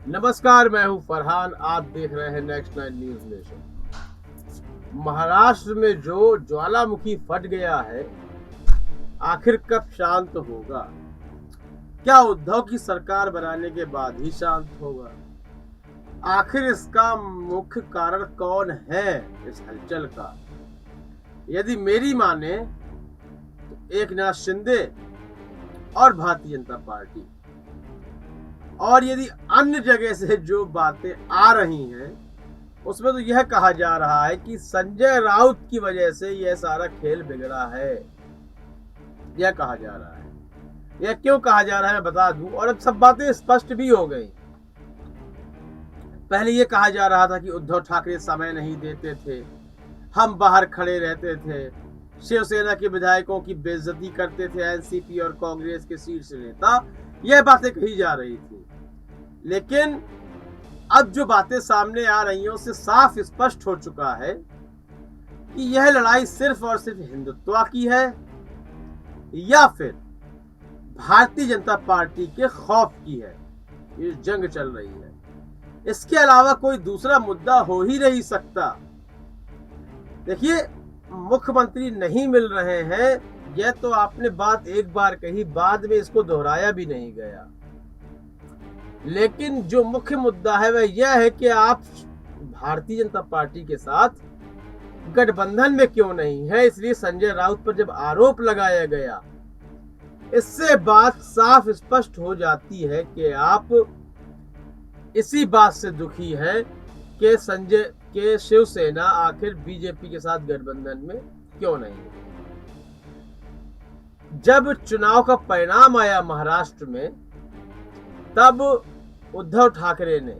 नमस्कार, मैं हूं फरहान। आप देख रहे हैं नेक्स्ट 9 न्यूज नेशन। महाराष्ट्र में जो ज्वालामुखी फट गया है, आखिर कब शांत होगा? क्या उद्धव की सरकार बनाने के बाद ही शांत होगा? आखिर इसका मुख्य कारण कौन है इस हलचल का? यदि मेरी माने तो एकनाथ शिंदे और भारतीय जनता पार्टी, और यदि अन्य जगह से जो बातें आ रही हैं उसमें तो यह कहा जा रहा है कि संजय राउत की वजह से यह सारा खेल बिगड़ा है। यह कहा जा रहा है। यह क्यों कहा जा रहा है मैं बता दूं, और अब सब बातें स्पष्ट भी हो गई। पहले यह कहा जा रहा था कि उद्धव ठाकरे समय नहीं देते थे, हम बाहर खड़े रहते थे, शिवसेना के विधायकों की बेइज्जती करते थे एनसीपी और कांग्रेस के शीर्ष नेता। यह बातें कही जा रही थी, लेकिन अब जो बातें सामने आ रही हैं उससे साफ स्पष्ट हो चुका है कि यह लड़ाई सिर्फ और सिर्फ हिंदुत्व की है या फिर भारतीय जनता पार्टी के खौफ की है। ये जंग चल रही है, इसके अलावा कोई दूसरा मुद्दा हो ही नहीं सकता। देखिए, मुख्यमंत्री नहीं मिल रहे हैं, यह तो आपने बात एक बार कही, बाद में इसको दोहराया भी नहीं गया। लेकिन जो मुख्य मुद्दा है वह यह है कि आप भारतीय जनता पार्टी के साथ गठबंधन में क्यों नहीं है। इसलिए संजय राउत पर जब आरोप लगाया गया, इससे बात साफ स्पष्ट हो जाती है कि आप इसी बात से दुखी हैं कि संजय के शिवसेना आखिर बीजेपी के साथ गठबंधन में क्यों नहीं है। जब चुनाव का परिणाम आया महाराष्ट्र में, तब उद्धव ठाकरे ने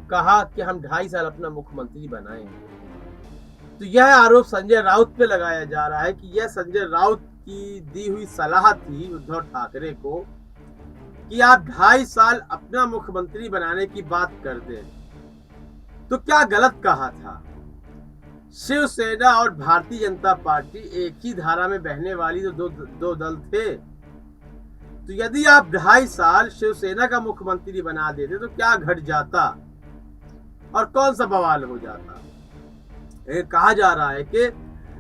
कहा कि हम 2.5 साल अपना मुख्यमंत्री बनाएंगे। तो यह आरोप संजय राउत पे लगाया जा रहा है कि यह संजय राउत की दी हुई सलाह थी उद्धव ठाकरे को कि आप 2.5 साल अपना मुख्यमंत्री बनाने की बात कर दें। तो क्या गलत कहा था? शिवसेना और भारतीय जनता पार्टी एक ही धारा में बहने वाली दो दल थे। तो यदि आप 2.5 साल शिवसेना का मुख्यमंत्री बना देते तो क्या घट जाता और कौन सा बवाल हो जाता? कहा जा रहा है कि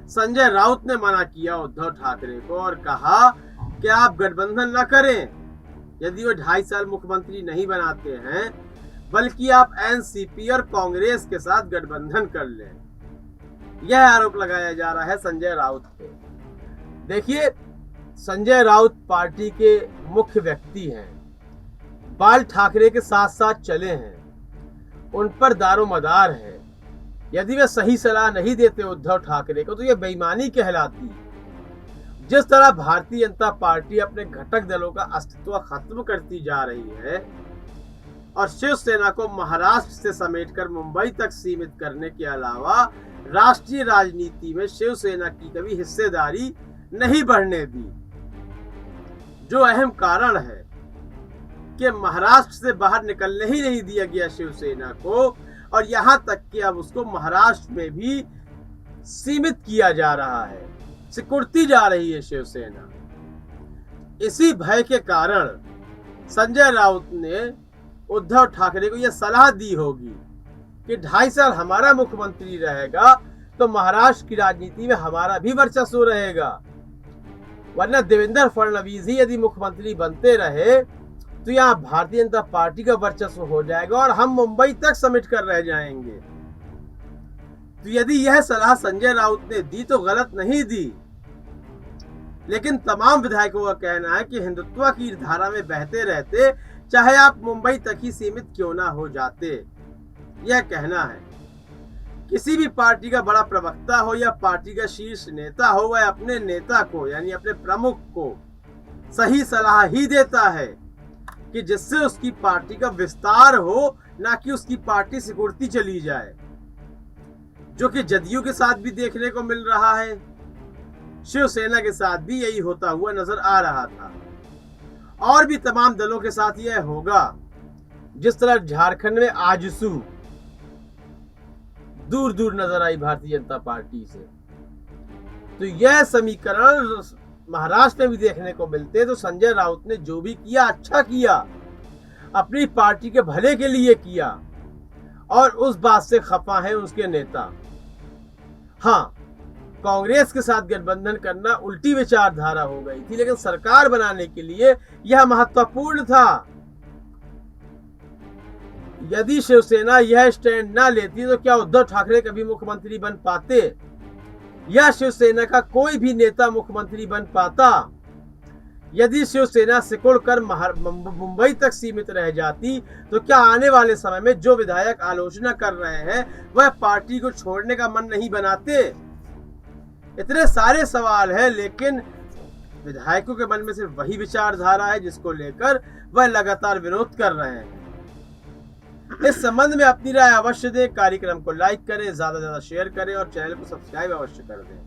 संजय राउत ने मना किया उद्धव ठाकरे को और कहा कि आप गठबंधन न करें यदि वो 2.5 साल मुख्यमंत्री नहीं बनाते हैं, बल्कि आप एनसीपी और कांग्रेस के साथ गठबंधन कर लें। यह आरोप लगाया जा रहा है संजय राउत पे। देखिए, संजय राउत पार्टी के मुख्य व्यक्ति हैं, बाल ठाकरे के साथ साथ चले हैं, उन पर दारोमदार है। यदि वे सही सलाह नहीं देते उद्धव ठाकरे को तो यह बेईमानी कहलाती। जिस तरह भारतीय जनता पार्टी अपने घटक दलों का अस्तित्व खत्म करती जा रही है और शिवसेना को महाराष्ट्र से समेटकर मुंबई तक सीमित करने के अलावा राष्ट्रीय राजनीति में शिवसेना की कभी हिस्सेदारी नहीं बढ़ने दी, जो अहम कारण है कि महाराष्ट्र से बाहर निकलने ही नहीं दिया गया शिवसेना को, और यहां तक कि अब उसको महाराष्ट्र में भी सीमित किया जा रहा है, सिकुड़ती जा रही है शिवसेना। इसी भय के कारण संजय राउत ने उद्धव ठाकरे को यह सलाह दी होगी कि 2.5 साल हमारा मुख्यमंत्री रहेगा तो महाराष्ट्र की राजनीति में हमारा भी वर्चस्व रहेगा, वरना देवेंद्र फडणवीस ही यदि मुख्यमंत्री बनते रहे तो यहाँ भारतीय जनता पार्टी का वर्चस्व हो जाएगा और हम मुंबई तक समेट कर रह जाएंगे। तो यदि यह सलाह संजय राउत ने दी तो गलत नहीं दी, लेकिन तमाम विधायकों का कहना है कि हिंदुत्व की धारा में बहते रहते चाहे आप मुंबई तक ही सीमित क्यों ना हो जाते। यह कहना है किसी भी पार्टी का बड़ा प्रवक्ता हो या पार्टी का शीर्ष नेता हो, वह अपने नेता को यानी अपने प्रमुख को सही सलाह ही देता है कि जिससे उसकी पार्टी का विस्तार हो, ना कि उसकी पार्टी सिकुड़ती चली जाए, जो कि जदयू के साथ भी देखने को मिल रहा है, शिवसेना के साथ भी यही होता हुआ नजर आ रहा था, और भी तमाम दलों के साथ यह होगा। जिस तरह झारखंड में आजसू दूर दूर नजर आई भारतीय जनता पार्टी से, तो यह समीकरण महाराष्ट्र में भी देखने को मिलते। तो संजय राउत ने जो भी किया अच्छा किया। अपनी पार्टी के भले के लिए किया और उस बात से खफा है उसके नेता। हाँ, कांग्रेस के साथ गठबंधन करना उल्टी विचारधारा हो गई थी, लेकिन सरकार बनाने के लिए यह महत्वपूर्ण था। यदि शिवसेना यह स्टैंड ना लेती तो क्या उद्धव ठाकरे कभी मुख्यमंत्री बन पाते, या शिवसेना का कोई भी नेता मुख्यमंत्री बन पाता? यदि शिवसेना सिकुड़कर मुंबई तक सीमित रह जाती तो क्या आने वाले समय में जो विधायक आलोचना कर रहे हैं वह पार्टी को छोड़ने का मन नहीं बनाते? इतने सारे सवाल हैं, लेकिन विधायकों के मन में सिर्फ वही विचारधारा है जिसको लेकर वह लगातार विरोध कर रहे हैं। इस संबंध में अपनी राय अवश्य दें, कार्यक्रम को लाइक करें, ज्यादा से ज्यादा शेयर करें और चैनल को सब्सक्राइब अवश्य कर दें।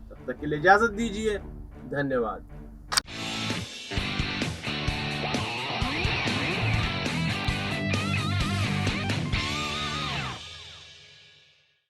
तब तक के लिए इजाजत दीजिए, धन्यवाद।